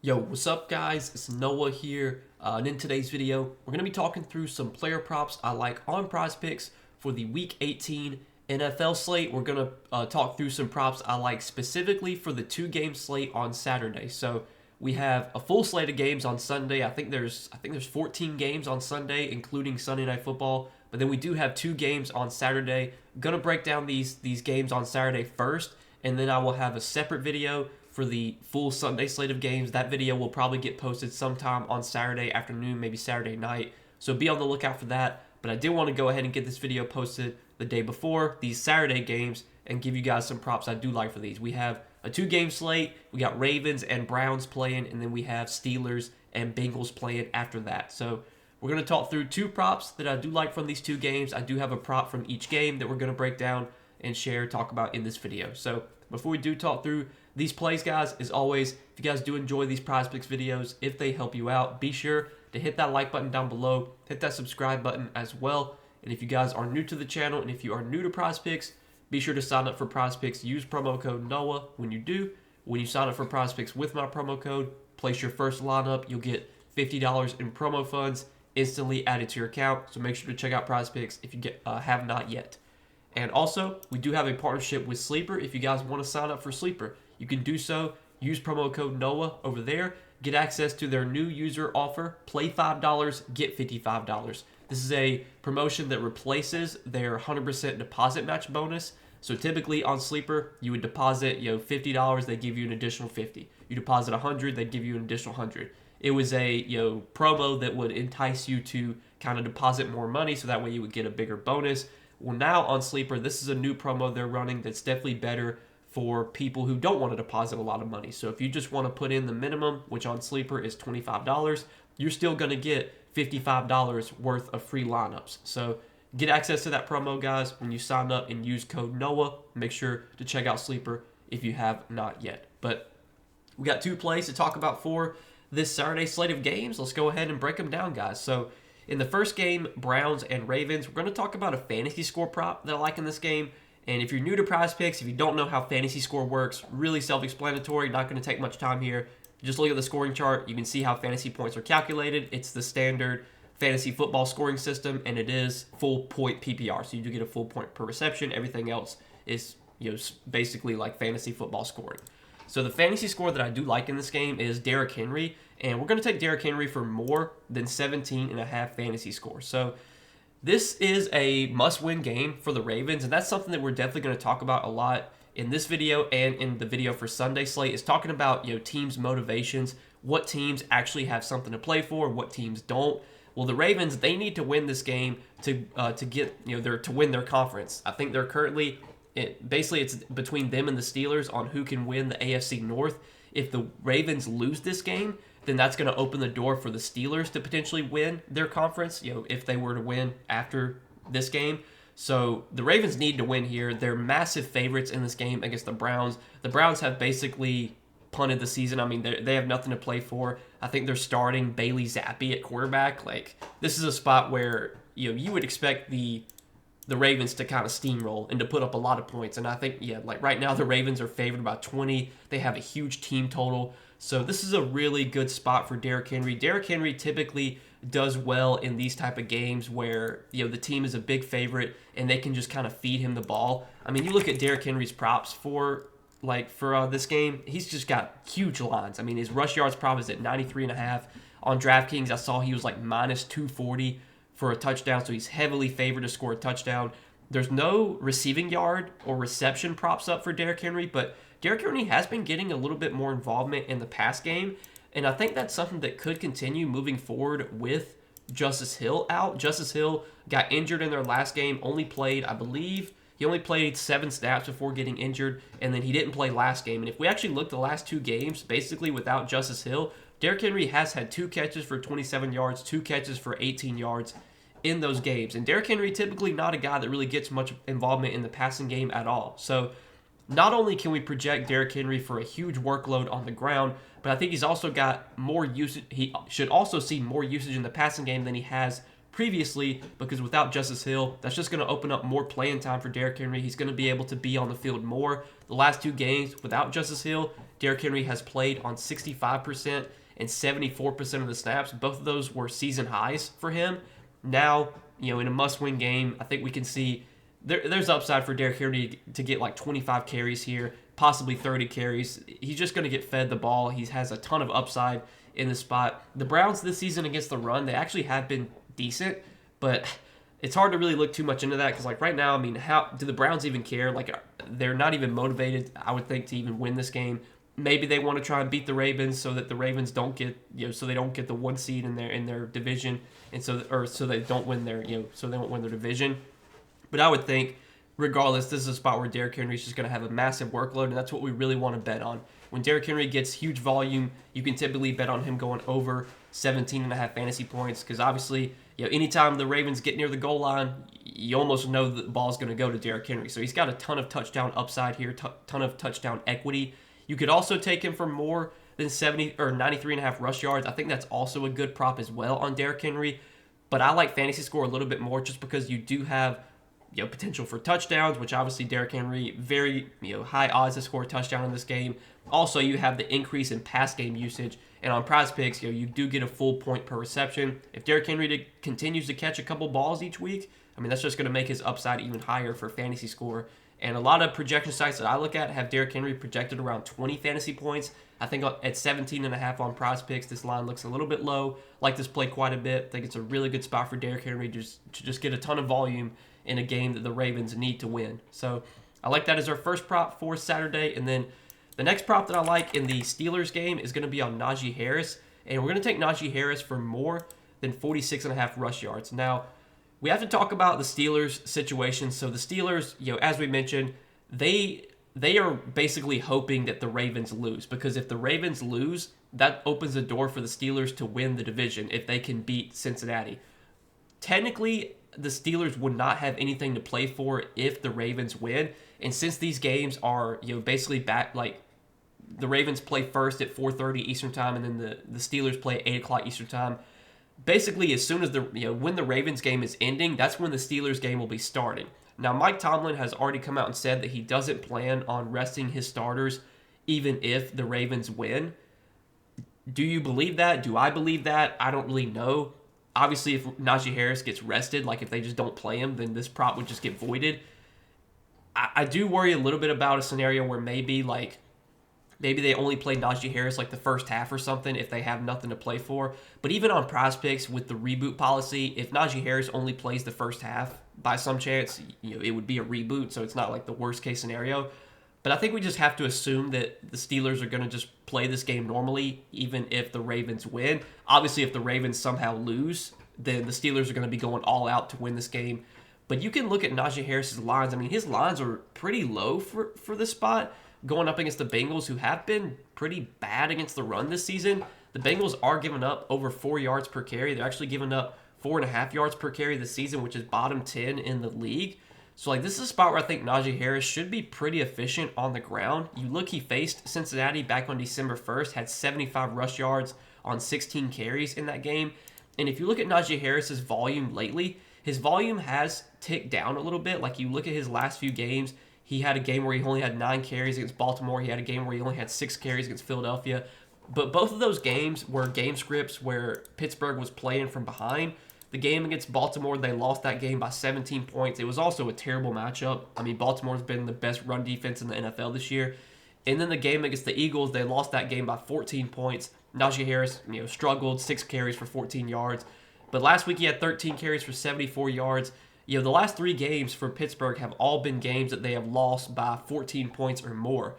Yo, what's up guys? It's Noah here, and in today's video, we're going to be talking through some player props I like on Prizepicks for the Week 18 NFL slate. We're going to talk through some props I like specifically for the two-game slate on Saturday. So we have a full slate of games on Sunday. I think there's 14 games on Sunday, including Sunday Night Football. But then we do have two games on Saturday. I'm going to break down these games on Saturday first, and then I will have a separate video for the full Sunday slate of games. That video will probably get posted sometime on Saturday afternoon, maybe Saturday night. So be on the lookout for that. But I did want to go ahead and get this video posted the day before these Saturday games and give you guys some props I do like for these. We have a two-game slate. We got Ravens and Browns playing, and then we have Steelers and Bengals playing after that. So we're going to talk through two props that I do like from these two games. I do have a prop from each game that we're going to break down and talk about in this video. So before we do talk through these plays, guys, as always, if you guys do enjoy these Prizepicks videos, if they help you out, be sure to hit that like button down below, hit that subscribe button as well. And if you guys are new to the channel and if you are new to Prizepicks, be sure to sign up for Prizepicks. Use promo code NOAH when you do. When you sign up for Prizepicks with my promo code, place your first lineup, you'll get $50 in promo funds instantly added to your account. So make sure to check out Prizepicks if you have not yet. And also, we do have a partnership with Sleeper. If you guys want to sign up for Sleeper, you can do so. Use promo code NOAH over there. Get access to their new user offer. Play $5, get $55. This is a promotion that replaces their 100% deposit match bonus. So typically on Sleeper, you would deposit $50, they give you an additional $50. You deposit $100, they give you an additional $100. It was a promo that would entice you to kind of deposit more money, so that way you would get a bigger bonus. Well, now on Sleeper, this is a new promo they're running that's definitely better for people who don't want to deposit a lot of money. So if you just want to put in the minimum, which on Sleeper is $25, you're still going to get $55 worth of free lineups. So get access to that promo, guys, when you sign up and use code NOAH. Make sure to check out Sleeper if you have not yet. But we got two plays to talk about for this Saturday slate of games. Let's go ahead and break them down, guys. So in the first game, Browns and Ravens, we're going to talk about a fantasy score prop that I like in this game. And if you're new to Prizepicks, if you don't know how fantasy score works, really self-explanatory, not going to take much time here. Just look at the scoring chart. You can see how fantasy points are calculated. It's the standard fantasy football scoring system, and it is full point PPR. So you do get a full point per reception. Everything else is basically like fantasy football scoring. So the fantasy score that I do like in this game is Derrick Henry, and we're going to take Derrick Henry for more than 17.5 fantasy score. So this is a must-win game for the Ravens, and that's something that we're definitely going to talk about a lot in this video and in the video for Sunday slate, is talking about teams' motivations, what teams actually have something to play for, what teams don't. Well, the Ravens, they need to win this game to get to win their conference. I think they're currently basically it's between them and the Steelers on who can win the AFC North. If the Ravens lose this game, then that's going to open the door for the Steelers to potentially win their conference, if they were to win after this game. So the Ravens need to win here. They're massive favorites in this game against the Browns. The Browns have basically punted the season. I mean, they have nothing to play for. I think they're starting Bailey Zappi at quarterback. Like, this is a spot where you would expect the Ravens to kind of steamroll and to put up a lot of points. And I think, like right now the Ravens are favored by 20. They have a huge team total. So this is a really good spot for Derrick Henry. Derrick Henry typically does well in these type of games where the team is a big favorite and they can just kind of feed him the ball. I mean, you look at Derrick Henry's props for this game, he's just got huge lines. I mean, his rush yards prop is at 93.5. On DraftKings, I saw he was like minus 240 for a touchdown, so he's heavily favored to score a touchdown. There's no receiving yard or reception props up for Derrick Henry, but Derrick Henry has been getting a little bit more involvement in the pass game, and I think that's something that could continue moving forward with Justice Hill out. Justice Hill got injured in their last game, I believe he only played 7 snaps before getting injured, and then he didn't play last game. And if we actually look at the last two games, basically without Justice Hill, Derrick Henry has had 2 catches for 27 yards, 2 catches for 18 yards in those games. And Derrick Henry typically not a guy that really gets much involvement in the passing game at all. So not only can we project Derrick Henry for a huge workload on the ground, but I think he's also got more usage. He should also see more usage in the passing game than he has previously, because without Justice Hill, that's just going to open up more playing time for Derrick Henry. He's going to be able to be on the field more. The last 2 games without Justice Hill, Derrick Henry has played on 65% and 74% of the snaps. Both of those were season highs for him. Now, in a must-win game, I think we can see there's upside for Derrick Henry to get like 25 carries here, possibly 30 carries. He's just going to get fed the ball. He has a ton of upside in the spot. The Browns this season against the run, they actually have been decent, but it's hard to really look too much into that because, like, right now, I mean, how do the Browns even care? Like, they're not even motivated, I would think, to even win this game. Maybe they want to try and beat the Ravens so that the Ravens don't get, so they don't get the 1 seed in their division, and so they don't win their, so they won't win their division. But I would think, regardless, this is a spot where Derrick Henry is just going to have a massive workload, and that's what we really want to bet on. When Derrick Henry gets huge volume, you can typically bet on him going over 17.5 fantasy points because obviously, anytime the Ravens get near the goal line, you almost know that the ball's going to go to Derrick Henry. So he's got a ton of touchdown upside here, ton of touchdown equity. You could also take him for more than 70 or 93.5 rush yards. I think that's also a good prop as well on Derrick Henry. But I like fantasy score a little bit more just because you do have potential for touchdowns, which obviously Derrick Henry, very high odds to score a touchdown in this game. Also, you have the increase in pass game usage. And on Prizepicks, you do get a full point per reception. If Derrick Henry continues to catch a couple balls each week, I mean, that's just going to make his upside even higher for fantasy score. And a lot of projection sites that I look at have Derrick Henry projected around 20 fantasy points. I think at 17.5 on Prizepicks, this line looks a little bit low. Like this play quite a bit. I think it's a really good spot for Derrick Henry to just get a ton of volume in a game that the Ravens need to win. So I like that as our first prop for Saturday. And then the next prop that I like in the Steelers game is going to be on Najee Harris. And we're going to take Najee Harris for more than 46.5 rush yards. Now, we have to talk about the Steelers situation. So the Steelers, as we mentioned, they are basically hoping that the Ravens lose. Because if the Ravens lose, that opens the door for the Steelers to win the division if they can beat Cincinnati. Technically, the Steelers would not have anything to play for if the Ravens win. And since these games are, basically back, like the Ravens play first at 4:30 Eastern time, and then the Steelers play at 8 o'clock Eastern time. Basically, as soon as when the Ravens game is ending, that's when the Steelers game will be starting. Now, Mike Tomlin has already come out and said that he doesn't plan on resting his starters, even if the Ravens win. Do you believe that? Do I believe that? I don't really know. Obviously, if Najee Harris gets rested, like if they just don't play him, then this prop would just get voided. I do worry a little bit about a scenario where maybe they only play Najee Harris like the first half or something if they have nothing to play for. But even on Prizepicks with the reboot policy, if Najee Harris only plays the first half, by some chance, it would be a reboot, so it's not like the worst case scenario. But I think we just have to assume that the Steelers are going to just play this game normally, even if the Ravens win. Obviously, if the Ravens somehow lose, then the Steelers are going to be going all out to win this game. But you can look at Najee Harris's lines. I mean, his lines are pretty low for this spot, going up against the Bengals, who have been pretty bad against the run this season. The Bengals are giving up over 4 yards per carry. They're actually giving up 4.5 yards per carry this season, which is bottom 10 in the league. So, this is a spot where I think Najee Harris should be pretty efficient on the ground. You look, he faced Cincinnati back on December 1st, had 75 rush yards on 16 carries in that game. And if you look at Najee Harris's volume lately, his volume has ticked down a little bit. Like, you look at his last few games, he had a game where he only had 9 carries against Baltimore. He had a game where he only had 6 carries against Philadelphia. But both of those games were game scripts where Pittsburgh was playing from behind. The game against Baltimore, they lost that game by 17 points. It was also a terrible matchup. I mean, Baltimore's been the best run defense in the NFL this year. And then the game against the Eagles, they lost that game by 14 points. Najee Harris, struggled, 6 carries for 14 yards. But last week he had 13 carries for 74 yards. The last 3 games for Pittsburgh have all been games that they have lost by 14 points or more.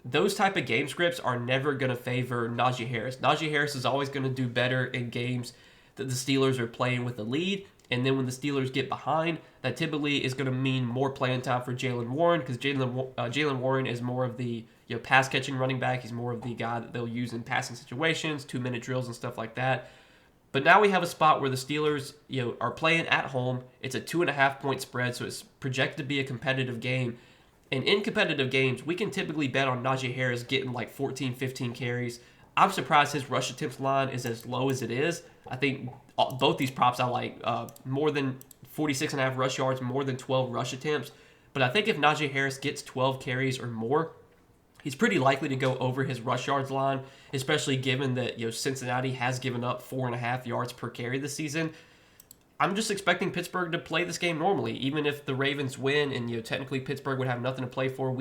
Those type of game scripts are never going to favor Najee Harris. Najee Harris is always going to do better in games that the Steelers are playing with the lead. And then when the Steelers get behind, that typically is going to mean more playing time for Jaylen Warren, because Jaylen Warren is more of the pass-catching running back. He's more of the guy that they'll use in passing situations, 2-minute drills and stuff like that. But now we have a spot where the Steelers are playing at home. It's a 2.5-point spread, so it's projected to be a competitive game. And in competitive games, we can typically bet on Najee Harris getting like 14, 15 carries. I'm surprised his rush attempts line is as low as it is. I think both these props I like, more than 46.5 rush yards, more than 12 rush attempts. But I think if Najee Harris gets 12 carries or more, He's pretty likely to go over his rush yards line, especially given that Cincinnati has given up 4.5 yards per carry this season. I'm just expecting Pittsburgh to play this game normally, even if the Ravens win and technically Pittsburgh would have nothing to play for.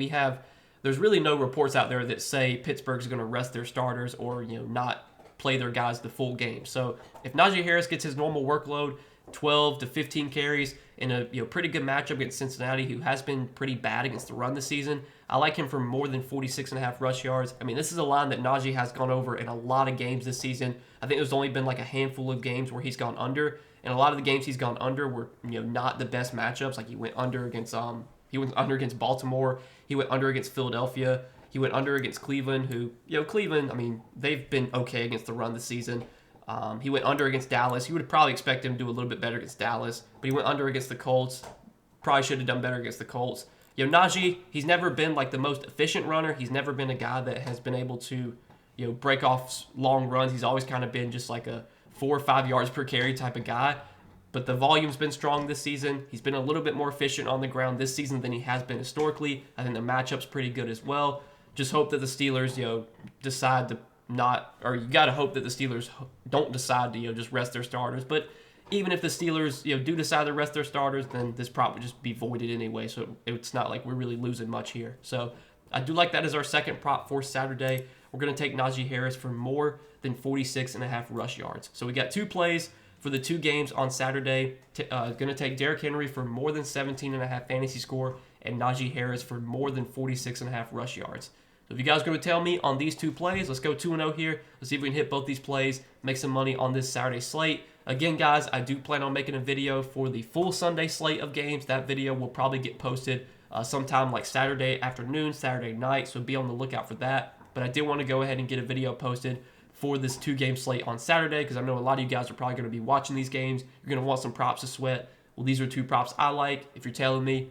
There's really no reports out there that say Pittsburgh's going to rest their starters or not play their guys the full game. So if Najee Harris gets his normal workload, 12 to 15 carries in a pretty good matchup against Cincinnati, who has been pretty bad against the run this season, I like him for more than 46.5 rush yards. I mean, this is a line that Najee has gone over in a lot of games this season. I think there's only been like a handful of games where he's gone under, and a lot of the games he's gone under were not the best matchups. Like he went under against Baltimore, he went under against Philadelphia, he went under against Cleveland, who Cleveland, I mean, they've been okay against the run this season. He went under against Dallas. You would probably expect him to do a little bit better against Dallas, but he went under against the Colts. Probably should have done better against the Colts. Najee, he's never been like the most efficient runner. He's never been a guy that has been able to, break off long runs. He's always kind of been just like a 4 or 5 yards per carry type of guy. But the volume's been strong this season. He's been a little bit more efficient on the ground this season than he has been historically. I think the matchup's pretty good as well. Just hope that the Steelers, decide to you got to hope that the Steelers don't decide to, just rest their starters. But even if the Steelers, do decide to rest their starters, then this prop would just be voided anyway. So it's not like we're really losing much here. So I do like that as our second prop for Saturday. We're going to take Najee Harris for more than 46.5 rush yards. So we got 2 plays for the 2 games on Saturday. Going to take Derrick Henry for more than 17.5 fantasy score and Najee Harris for more than 46.5 rush yards. So if you guys are going to tell me on these 2 plays, let's go 2-0 here. Let's see if we can hit both these plays, make some money on this Saturday slate. Again, guys, I do plan on making a video for the full Sunday slate of games. That video will probably get posted sometime like Saturday afternoon, Saturday night, so be on the lookout for that. But I did want to go ahead and get a video posted for this 2-game slate on Saturday because I know a lot of you guys are probably going to be watching these games. You're going to want some props to sweat. Well, these are 2 props I like. If you're telling me,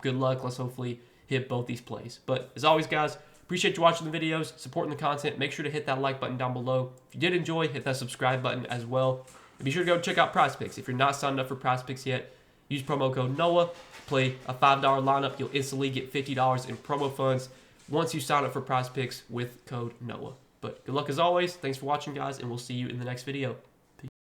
good luck. Let's hopefully hit both these plays. But as always, guys, appreciate you watching the videos, supporting the content. Make sure to hit that like button down below. If you did enjoy, hit that subscribe button as well. And be sure to go check out Prizepicks. If you're not signed up for Prizepicks yet, use promo code NOAH. Play a $5 lineup. You'll instantly get $50 in promo funds once you sign up for Prizepicks with code NOAH. But good luck as always. Thanks for watching, guys, and we'll see you in the next video.